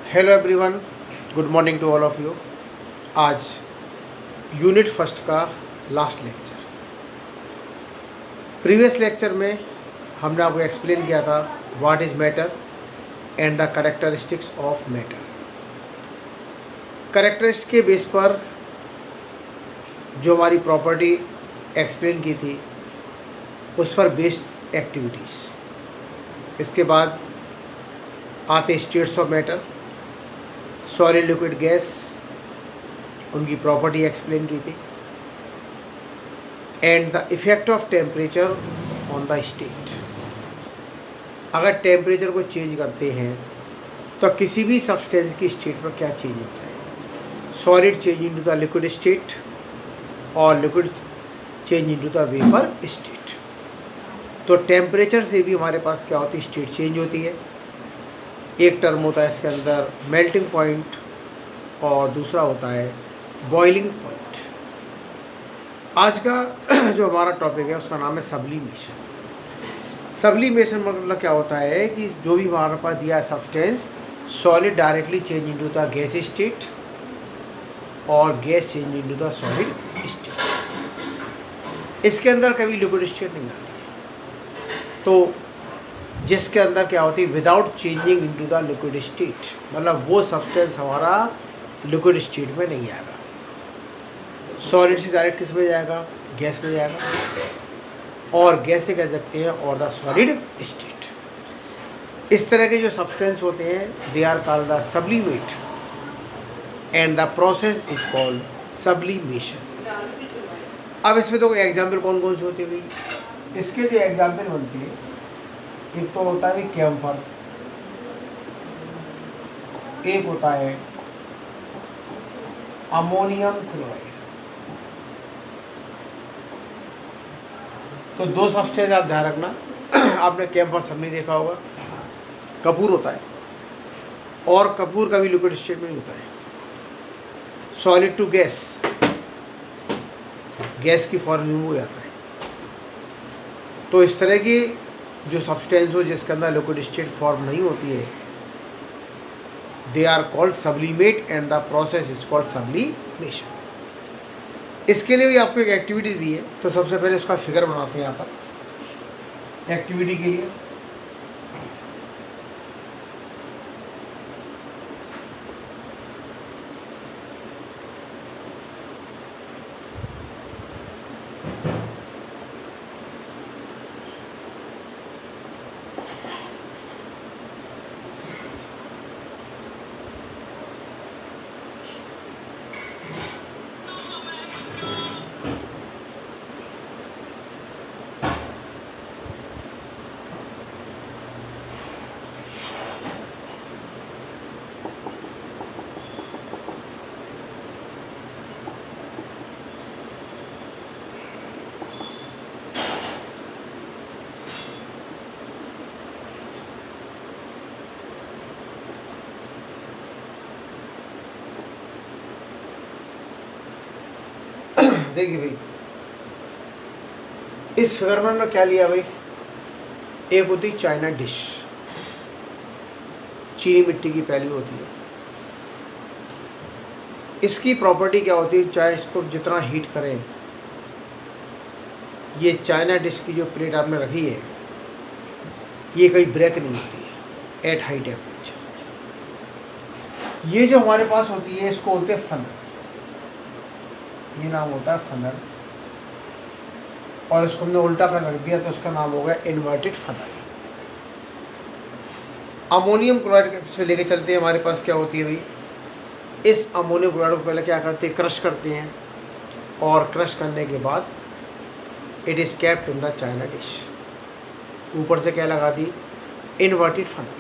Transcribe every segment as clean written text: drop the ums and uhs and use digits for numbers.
Hello everyone, good morning to all of you. आज unit first का last lecture. Previous lecture में हमने आपको एक्सप्लेन किया था what is matter and the characteristics of matter. Characteristic के बेस पर जो हमारी प्रॉपर्टी एक्सप्लेन की थी उस पर बेस्ड एक्टिविटीज़। इसके बाद आते states of matter, solid liquid gas, उनकी प्रॉपर्टी एक्सप्लेन की थी, and the effect of temperature on the state. अगर टेम्परेचर को चेंज करते हैं तो किसी भी सब्सटेंस की स्टेट पर क्या चेंज होता है। Solid change into the liquid state और liquid change into the vapour state. तो टेम्परेचर से भी हमारे पास क्या होती है, स्टेट चेंज होती है। एक टर्म होता है इसके अंदर मेल्टिंग पॉइंट और दूसरा होता है बॉइलिंग पॉइंट। आज का जो हमारा टॉपिक है उसका नाम है सब्लिमेशन। सब्लिमेशन मतलब क्या होता है कि जो भी हमारे पास दिया है substance, solid directly change into the gas state और gas change into the solid state. इसके अंदर कभी लिक्विड स्टेट नहीं आती है। तो जिसके अंदर क्या होती है, without changing into the liquid state, मतलब वो सब्सटेंस हमारा लिक्विड स्टेट में नहीं आएगा। सॉलिड से डायरेक्ट किस में जाएगा, गैस में जाएगा, और गैस से कह सकते हैं और द सॉलिड स्टेट। इस तरह के जो सब्सटेंस होते हैं they are called the sublimate and the process is called sublimation. अब इसमें तो एग्जाम्पल कौन कौन से होते हैं भाई, इसके जो एग्जाम्पल बनते हैं, एक तो होता है कैम्फर, एक होता है अमोनियम क्लोराइड। तो दो सब्सटेंस आप ध्यान रखना। आपने कैम्फर सबने देखा होगा, कपूर होता है, और कपूर का भी लिक्विड स्टेट में होता है। सॉलिड टू गैस, गैस की फॉर्म में हो जाता है। तो इस तरह की जो सब्सटेंस हो जिसके अंदर लिक्विड स्टेट फॉर्म नहीं होती है, they are called sublimate and the process is called sublimation. इसके लिए भी आपको एक एक्टिविटी दी है, तो सबसे पहले इसका फिगर बनाते हैं यहाँ पर एक्टिविटी के लिए। देखिए भाई, इस फिगर में हमने क्या लिया भाई, एक होती चाइना डिश, चीनी मिट्टी की प्याली होती है। इसकी प्रॉपर्टी क्या होती है, चाहे इसको जितना हीट करें, ये चाइना डिश की जो प्लेट आपने रखी है ये कहीं ब्रेक नहीं होती है एट हाई टेम्परेचर। ये जो हमारे पास होती है इसको बोलते हैं फनल, ये नाम होता है फनल, और इसको हमने उल्टा कर रख दिया तो उसका नाम हो गया इन्वर्टेड फनल। अमोनियम क्लोराइड से लेके चलते हैं, हमारे पास क्या होती है भाई, इस अमोनियम क्लोराइड को पहले क्या करते हैं, क्रश करते हैं, और क्रश करने के बाद it is kept in the China dish. ऊपर से क्या लगा दी, इन्वर्टेड फनल,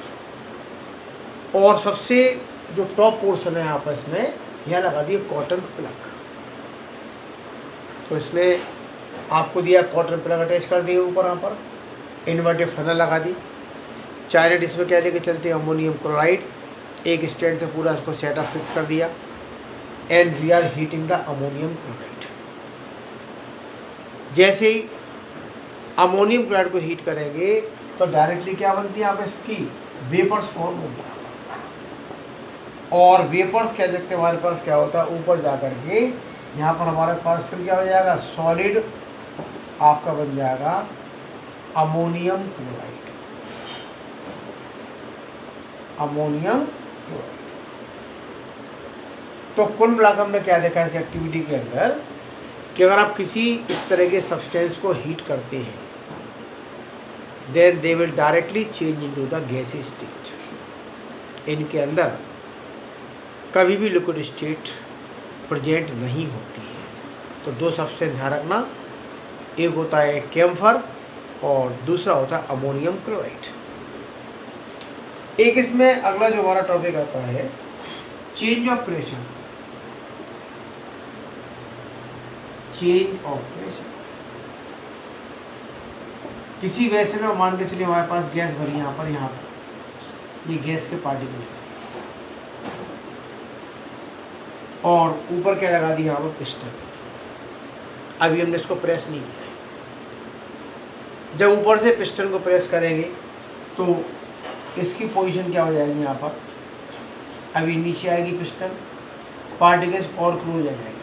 और सबसे जो टॉप पोर्शन है आपस में यहाँ लगा दिए कॉटन प्लग। तो इसमें आपको दिया कॉटन प्लग अटैच कर दिए, ऊपर यहाँ पर इन्वर्टेड फनल लगा दी। चाइना डिश में क्या लेके चलते हैं, अमोनियम क्लोराइड, एक स्टैंड से पूरा इसको सेटअप फिक्स कर दिया, and we are heating the ammonium chloride. जैसे ही अमोनियम क्लोराइड को हीट करेंगे तो डायरेक्टली क्या बनती है, आप इसकी वेपर्स फॉर्म होगी। और वेपर्स कह सकते हैं हमारे पास क्या होता है, ऊपर जा कर के यहाँ पर हमारे पास फिर क्या हो जाएगा, सॉलिड आपका बन जाएगा अमोनियम क्लोराइड। Ammonium chloride. तो कुल मिलाकर हमने क्या देखा इस एक्टिविटी के अंदर कि अगर आप किसी इस तरह के सब्सटेंस को हीट करते हैं, then they will directly change into the gassy state. इनके अंदर कभी भी लिक्विड स्टेट प्रेजेंट नहीं होती है। तो दो सब्सटेंस ध्यान रखना, एक होता है कैम्फर और दूसरा होता है अमोनियम क्लोराइड। एक इसमें अगला जो हमारा टॉपिक आता है change of pressure. Change of pressure, किसी वेसल में मान के चलिए हमारे पास गैस भरी यहाँ पर ये गैस के पार्टिकल्स हैं और ऊपर क्या लगा दिया यहाँ पर पिस्टन। अभी हमने इसको प्रेस नहीं किया है। जब ऊपर से पिस्टन को प्रेस करेंगे तो इसकी पोजीशन क्या हो जाएगी, यहाँ पर अभी नीचे आएगी पिस्टन, पार्टिकल्स और क्लोज आ जाएगा।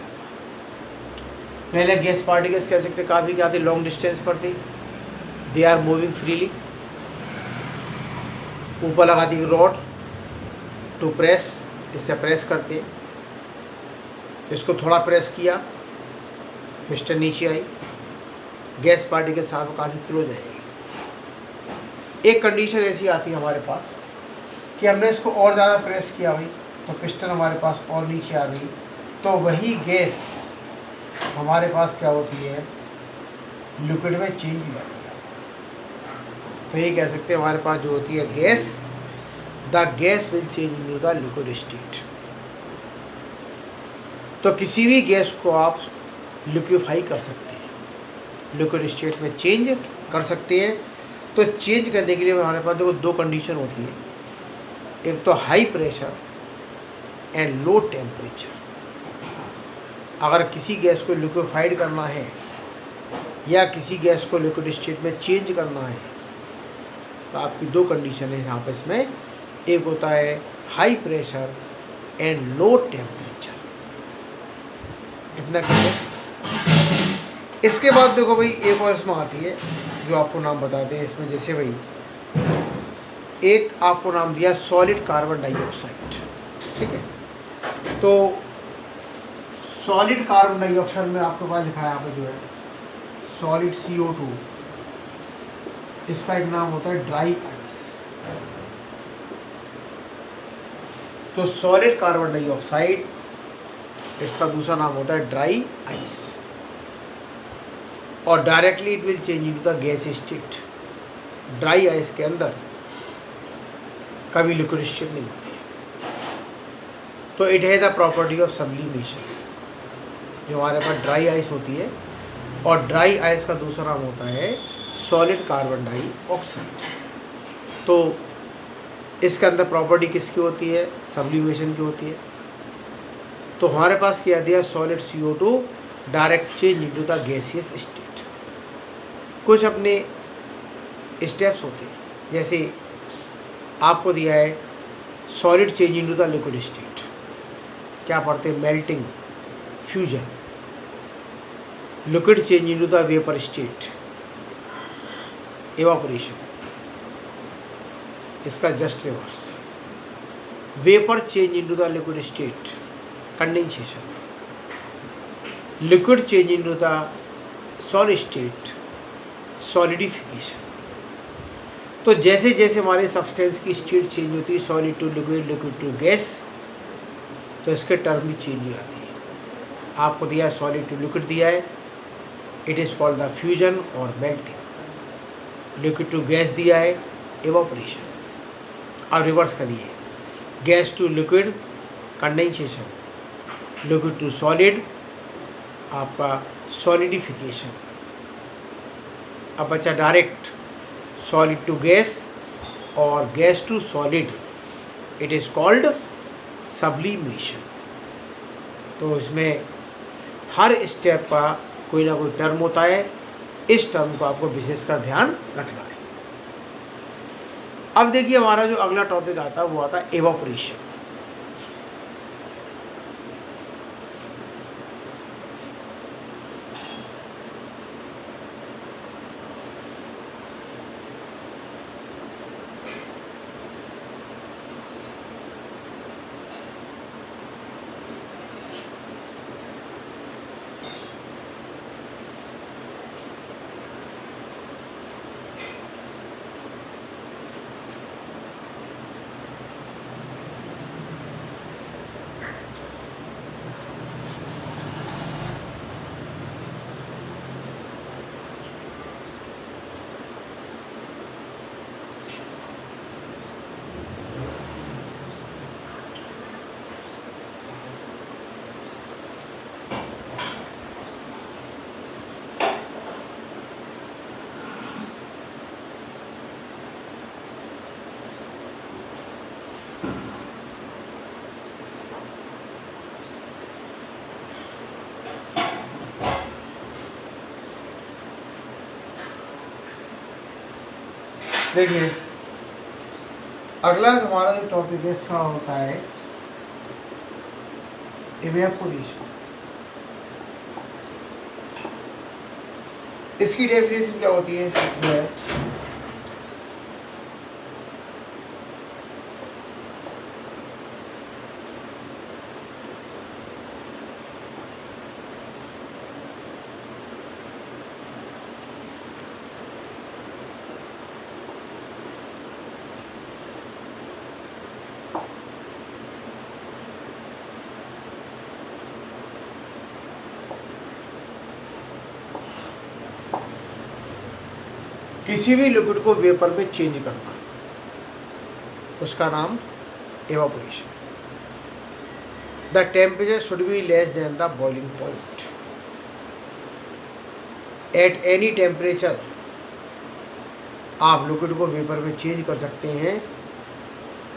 पहले गैस पार्टिकल्स कह सकते काफ़ी क्या थे, लॉन्ग डिस्टेंस पर थी, दे आर मूविंग फ्रीली। ऊपर लगा दी रॉड टू प्रेस, इससे प्रेस करते, इसको थोड़ा प्रेस किया, पिस्टन नीचे आई, गैस पार्टिकल साथ काफ़ी क्लोज आएगी। एक कंडीशन ऐसी आती है हमारे पास कि हमने इसको और ज़्यादा प्रेस किया भाई, तो पिस्टन हमारे पास और नीचे आ गई, तो वही गैस हमारे पास क्या होती है, लिक्विड में चेंज हो जाती है। तो ये कह सकते हैं हमारे पास जो होती है gas, the gas will change into the liquid state. तो किसी भी गैस को आप लिक्विफाई कर सकते हैं, लिक्विड स्टेट में चेंज कर सकते हैं। तो चेंज करने के लिए हमारे पास देखो दो कंडीशन होती है, एक तो high pressure and low temperature. अगर किसी गैस को लिक्विफाइड करना है या किसी गैस को लिक्विड स्टेट में चेंज करना है तो आपकी दो कंडीशन है यहाँ पर इसमें, एक होता है high pressure and low temperature. इतना क्लियर। इसके बाद देखो भाई एक और इसमें आती है जो आपको नाम बताते हैं इसमें, जैसे भाई एक आपको नाम दिया सॉलिड कार्बन डाइऑक्साइड, ठीक है। तो सॉलिड कार्बन डाइऑक्साइड में आपके पास लिखा है यहाँ पे जो है सॉलिड CO2, इसका एक नाम होता है ड्राई आइस। तो सॉलिड कार्बन डाइऑक्साइड, इसका दूसरा नाम होता है ड्राई आइस, और directly it will change into the gas state. Dry ice के अंदर कभी लिक्विड स्टेट नहीं होती है। तो it has the property of sublimation. जो हमारे पास ड्राई आइस होती है, और ड्राई आइस का दूसरा नाम होता है सॉलिड कार्बन डाइऑक्साइड। तो इसके अंदर प्रॉपर्टी किसकी होती है, सब्लिमेशन की होती है। तो हमारे पास क्या दिया, solid CO2 direct change into the gaseous state. कुछ अपने स्टेप्स होते हैं, जैसे आपको दिया है solid change into the liquid state, क्या पढ़ते हैं, melting, fusion. Liquid change into the vapour state, evaporation. इसका just reverse, vapour change into the liquid state, condensation. Liquid change into the solid state, solidification. तो जैसे जैसे हमारे substance की state change होती है, solid to liquid, liquid to gas, तो इसके टर्म भी चेंज हो जाती है। आपको दिया है सॉलिड टू लिक्विड दिया है, it is called the fusion और मेल्टिंग। लिक्विड टू गैस दिया है, एवापोरेशन। अब रिवर्स करिए, gas to liquid, condensation, liquid to solid, आपका सॉलिडिफिकेशन। अब बचा डायरेक्ट सॉलिड टू गैस और gas to solid, it is called sublimation. तो इसमें हर स्टेप का कोई ना कोई टर्म होता है, इस टर्म को आपको विशेषकर ध्यान रखना है। अब देखिए हमारा जो अगला टॉपिक आता है वो आता है एवापोरेशन। देखिए अगला हमारा जो टॉपिक है इसका होता है इवेपोरेशन। इसकी डेफिनेशन क्या होती है, जो है किसी भी लिक्विड को वेपर में चेंज करना, उसका नाम evaporation. The temperature should be less than the boiling point. At any temperature आप लिक्विड को वेपर में चेंज कर सकते हैं,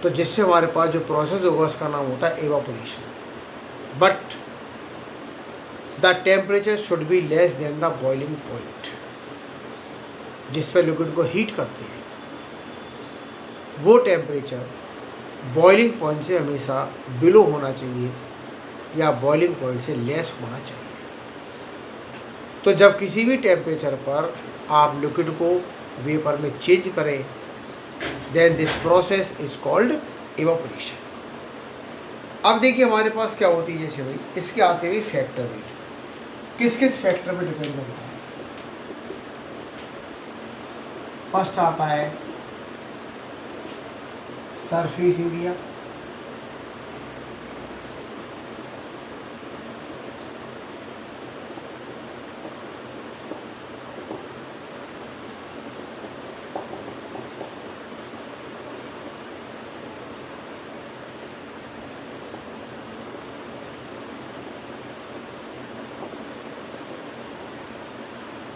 तो जिससे हमारे पास जो प्रोसेस होगा उसका नाम होता है evaporation. But the temperature should be less than the boiling point. जिस पर लिक्विड को हीट करते हैं वो टेम्परेचर बॉइलिंग पॉइंट से हमेशा बिलो होना चाहिए या बॉइलिंग पॉइंट से लेस होना चाहिए। तो जब किसी भी टेम्परेचर पर आप लिक्विड को वेपर में चेंज करें, then this process is called evaporation. अब देखिए हमारे पास क्या होती है, जैसे भाई इसके आते हुए फैक्टर भी किस किस फैक्टर पर डिपेंड करता है। फर्स्ट आता है सरफेस एरिया,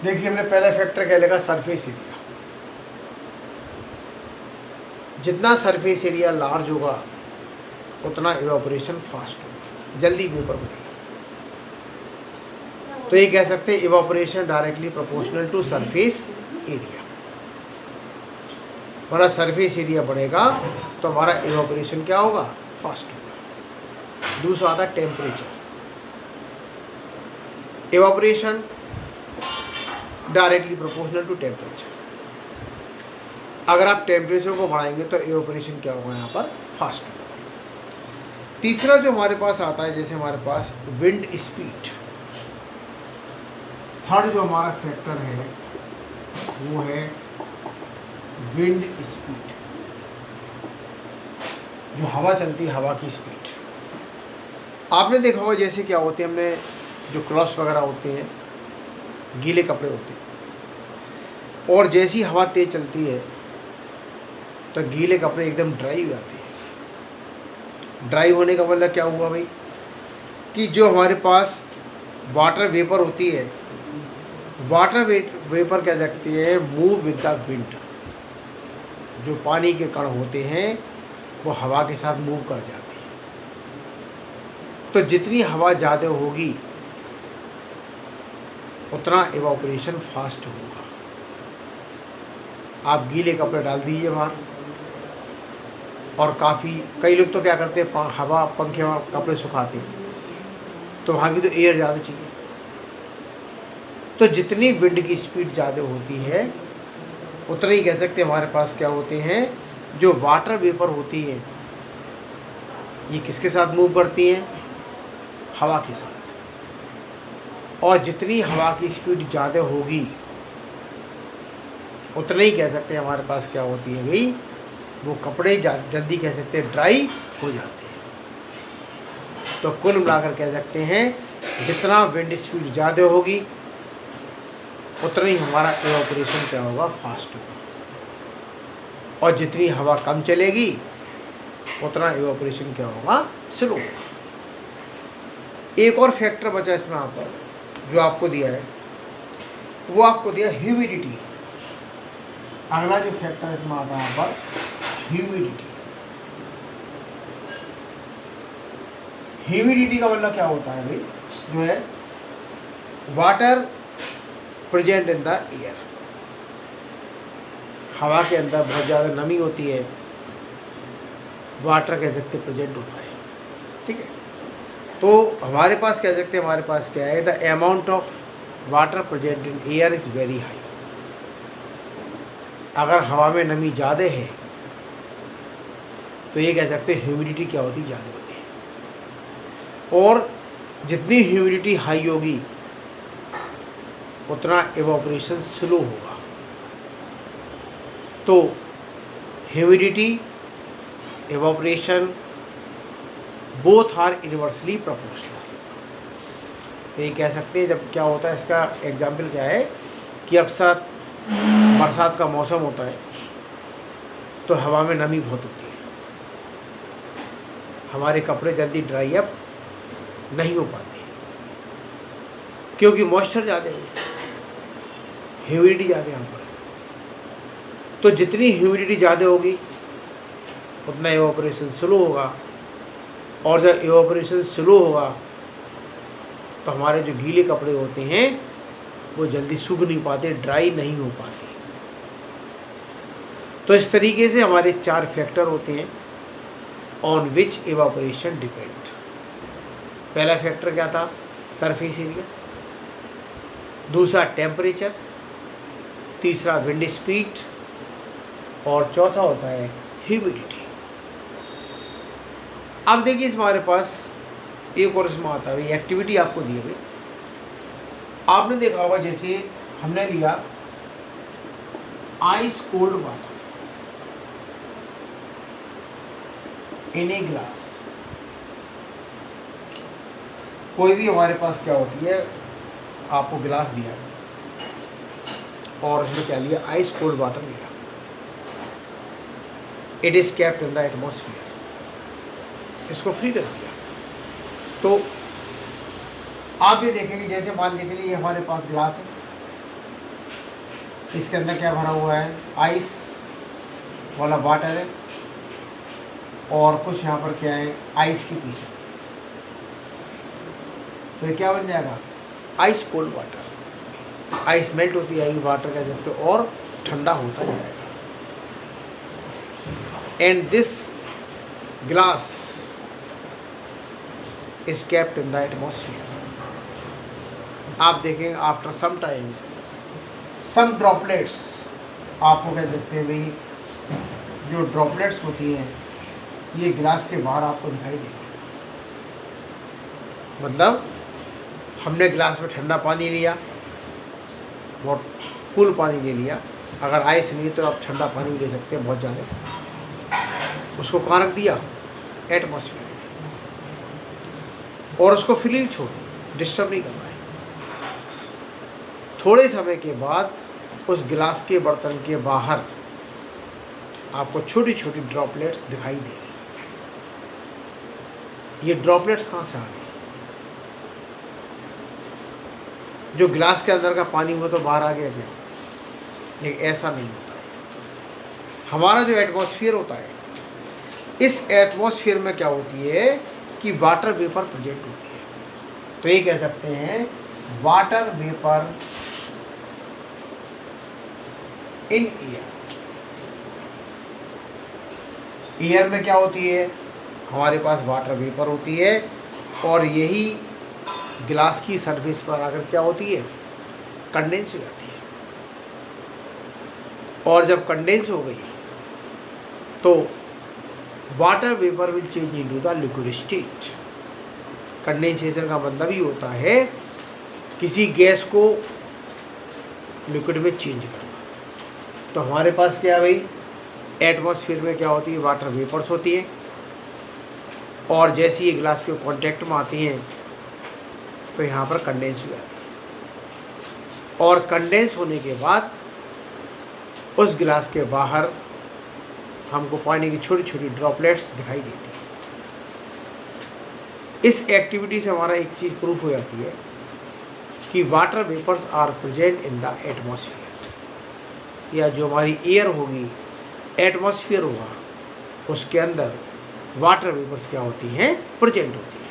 देखिए हमने पहला फैक्टर क्या लिखा, सरफेस एरिया। जितना सरफेस एरिया लार्ज होगा उतना इवेपोरेशन फास्ट होगा, जल्दी वेपर बनेगा। तो ये कह सकते हैं evaporation directly proportional to surface area. हमारा सरफेस एरिया बढ़ेगा तो हमारा इवेपोरेशन क्या होगा, फास्ट होगा। दूसरा आता है temperature. Evaporation directly proportional to temperature. अगर आप टेम्परेचर को बढ़ाएंगे तो इवेपोरेशन क्या होगा, यहाँ पर फास्ट होगा। तीसरा जो हमारे पास आता है, जैसे हमारे पास विंड स्पीड। थर्ड जो हमारा फैक्टर है वो है विंड स्पीड, जो हवा चलती है, हवा की स्पीड। आपने देखा होगा जैसे क्या होते हैं, हमने जो क्लॉथ्स वगैरह होते हैं, गीले कपड़े होते हैं, और जैसी हवा तेज चलती है तो गीले कपड़े एकदम ड्राई हो जाते हैं। ड्राई होने का मतलब क्या हुआ भाई, कि जो हमारे पास वाटर वेपर होती है, वाटर वेपर क्या कहती है, मूव विद द विंड। जो पानी के कण होते हैं वो हवा के साथ मूव कर जाते हैं। तो जितनी हवा ज़्यादा होगी उतना इवेपोरेशन फास्ट होगा। आप गीले कपड़े डाल दीजिए बाहर, और कई लोग तो क्या करते हैं, हवा पंखे में कपड़े सुखाते हैं, तो वहाँ भी तो एयर ज़्यादा चाहिए। तो जितनी विंड की स्पीड ज़्यादा होती है उतना ही कह सकते हैं हमारे पास क्या होते हैं, जो वाटर वेपर होती है ये किसके साथ मूव करती हैं, हवा के साथ। और जितनी हवा की स्पीड ज़्यादा होगी उतना ही कह सकते हैं हमारे पास क्या होती है भाई, वो कपड़े जल्दी कह सकते हैं ड्राई हो जाते हैं। तो कुल मिलाकर कह सकते हैं जितना विंड स्पीड ज़्यादा होगी उतना ही हमारा इवेपोरेशन क्या होगा, फास्ट होगा। और जितनी हवा कम चलेगी उतना इवेपोरेशन क्या होगा, स्लो होगा। एक और फैक्टर बचा इसमें यहाँ पर जो आपको दिया है, वो आपको दिया ह्यूमिडिटी। अगला जो फैक्टर इसमें आता है यहाँ पर ह्यूमिडिटी। ह्यूमिडिटी का मतलब क्या होता है भाई, जो है water present in the air. हवा के अंदर बहुत ज़्यादा नमी होती है, वाटर कह सकते प्रेजेंट होता है। ठीक है, तो हमारे पास कह सकते हैं, हमारे पास क्या है, the amount of water present in air is very high. अगर हवा में नमी ज़्यादा है तो ये कह सकते हैं ह्यूमिडिटी क्या होती, ज़्यादा होती है। और जितनी ह्यूमिडिटी हाई होगी उतना एवापोरेशन स्लो होगा। तो humidity, evaporation both are inversely proportional. ये कह सकते हैं, जब क्या होता है, इसका एग्जाम्पल क्या है कि अक्सर बरसात का मौसम होता है तो हवा में नमी बहुत होती है, हमारे कपड़े जल्दी ड्राई अप नहीं हो पाते क्योंकि मॉइस्चर ज़्यादा है, ह्यूमिडिटी ज़्यादा है यहाँ पर। तो जितनी ह्यूमिडिटी ज़्यादा होगी उतना एवापोरेशन स्लो होगा, और जब एवापोरेशन स्लो होगा तो हमारे जो गीले कपड़े होते हैं वो जल्दी सूख नहीं पाते, ड्राई नहीं हो पाते। तो इस तरीके से हमारे 4 फैक्टर होते हैं ऑन विच एवापोरेशन डिपेंड। पहला फैक्टर क्या था, सरफेस एरिया, दूसरा टेम्परेचर, तीसरा विंड स्पीड, और चौथा होता है ह्यूमिडिटी। अब देखिए इस हमारे पास एक और इसमें आता है एक्टिविटी आपको दी हुई। आपने देखा होगा जैसे हमने लिया ice cold water in a glass. कोई भी हमारे पास क्या होती है, आपको गिलास दिया और उसमें क्या लिया, आइस कोल्ड वाटर लिया। It is kept in the atmosphere, इसको फ्री कर दिया। तो आप ये देखेंगे, जैसे मान के चलिए ये हमारे पास गिलास है, इसके अंदर क्या भरा हुआ है, आइस वाला वाटर है, और कुछ यहाँ पर क्या है, आइस की पीस है। तो ये क्या बन जाएगा, ice cold water. Ice melt होती है, वाटर कह सकते हो, और ठंडा होता जाएगा। And this glass is kept in the atmosphere. आप देखेंगे आफ्टर सम टाइम सम ड्रॉपलेट्स, आपको कह सकते हैं भाई जो ड्रॉपलेट्स होती हैं ये गिलास के बाहर आपको दिखाई देगी। मतलब हमने गिलास में ठंडा पानी लिया, बहुत कूल पानी ले लिया, अगर आइस नहीं तो आप ठंडा पानी ले सकते हैं बहुत ज़्यादा, उसको कहाँ रख दिया, एटमॉस्फेयर, और उसको फ्री छोड़, डिस्टर्ब नहीं करना है। थोड़े समय के बाद उस गिलास के बर्तन के बाहर आपको छोटी छोटी ड्रॉपलेट्स दिखाई देंगी। ये ड्रॉपलेट्स कहाँ से आ गई, जो गिलास के अंदर का पानी हो तो बाहर आ गया क्या, लेकिन ऐसा नहीं होता है। हमारा जो एटमॉस्फेयर होता है, इस एटमॉस्फेयर में क्या होती है कि वाटर वेपर प्रेजेंट होती है। तो ये कह सकते हैं water vapour in air. Air में क्या होती है, हमारे पास वाटर वेपर होती है, और यही गिलास की सरफेस पर आकर क्या होती है, कंडेंस हो जाती है। और जब कंडेंस हो गई तो water vapour will change into the liquid state. Condensation का मतलब ही होता है किसी गैस को लिक्विड में चेंज करना। तो हमारे पास क्या है भाई, एटमॉस्फेयर में क्या होती है, वाटर वेपर्स होती हैं, और जैसे ही ये ग्लास के कांटेक्ट में आती हैं तो यहाँ पर कंडेंस हो जाती है, और कंडेंस होने के बाद उस गिलास के बाहर हमको पानी की छोटी छोटी ड्रॉपलेट्स दिखाई देती है। इस एक्टिविटी से हमारा एक चीज़ प्रूफ हो जाती है कि water vapours are present in the atmosphere, या जो हमारी एयर होगी, एटमॉस्फेयर होगा, उसके अंदर वाटर वेपर्स क्या होती हैं, प्रेजेंट होती हैं।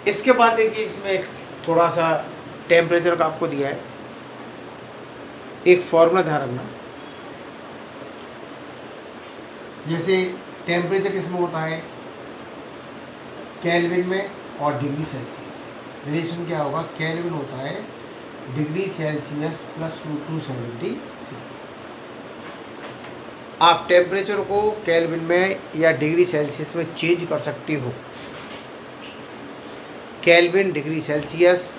इसके बाद देखिए इसमें एक थोड़ा सा टेम्परेचर का आपको दिया है, एक फॉर्मूला ध्यान रखना। जैसे टेम्परेचर किसमें होता है, केल्विन में और डिग्री सेल्सियस। रिलेशन क्या होगा, केल्विन होता है डिग्री सेल्सियस प्लस √270। आप टेम्परेचर को केल्विन में या डिग्री सेल्सियस में चेंज कर सकते हो। केल्विन डिग्री सेल्सियस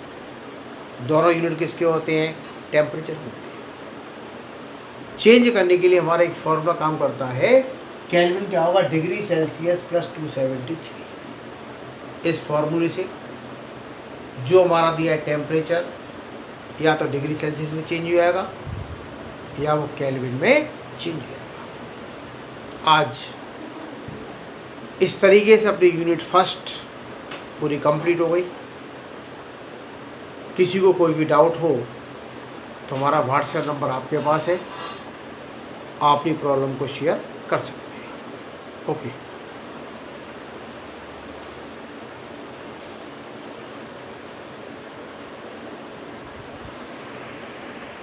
दोनों यूनिट किसके होते हैं, टेम्परेचर के होते हैं। चेंज करने के लिए हमारा एक फॉर्मूला काम करता है, केल्विन क्या होगा, डिग्री सेल्सियस प्लस 273। इस फॉर्मूले से जो हमारा दिया है टेम्परेचर या तो डिग्री सेल्सियस में चेंज हो जाएगा या वो केल्विन में चेंज हो जाएगा। आज इस तरीके से अपनी यूनिट फर्स्ट पूरी कंप्लीट हो गई। किसी को कोई भी डाउट हो तो हमारा व्हाट्सएप नंबर आपके पास है, आप अपनी प्रॉब्लम को शेयर कर सकते हैं। ओके।